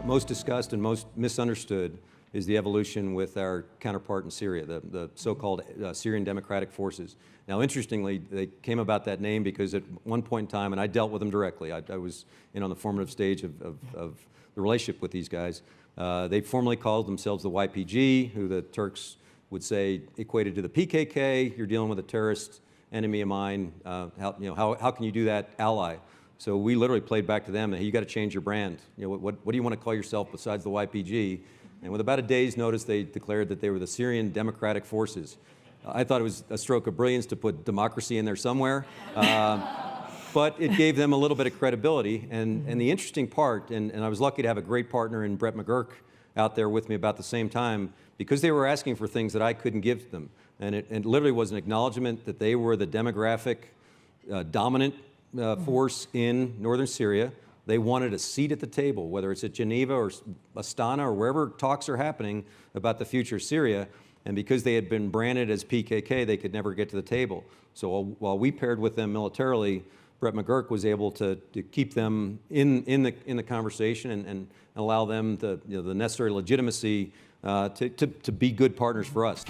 most discussed and most misunderstood is the evolution with our counterpart in Syria, the so-called Syrian Democratic Forces. Now, interestingly, they came about that name because at one point in time, and I dealt with them directly, I was in on the formative stage of the relationship with these guys. They formerly called themselves the YPG, who the Turks would say equated to the PKK. You're dealing with a terrorist enemy of mine. How can you do that, ally? So we literally played back to them, hey, you got to change your brand. What do you want to call yourself besides the YPG? And with about a day's notice, they declared that they were the Syrian Democratic Forces. I thought it was a stroke of brilliance to put democracy in there somewhere. But it gave them a little bit of credibility. And the interesting part, and I was lucky to have a great partner in Brett McGurk out there with me about the same time, because they were asking for things that I couldn't give them. And it literally was an acknowledgement that they were the demographic dominant force in northern Syria. They wanted a seat at the table, whether it's at Geneva or Astana or wherever talks are happening about the future of Syria. And because they had been branded as PKK, they could never get to the table. So while we paired with them militarily, Brett McGurk was able to keep them in the conversation and allow them the necessary legitimacy to be good partners for us.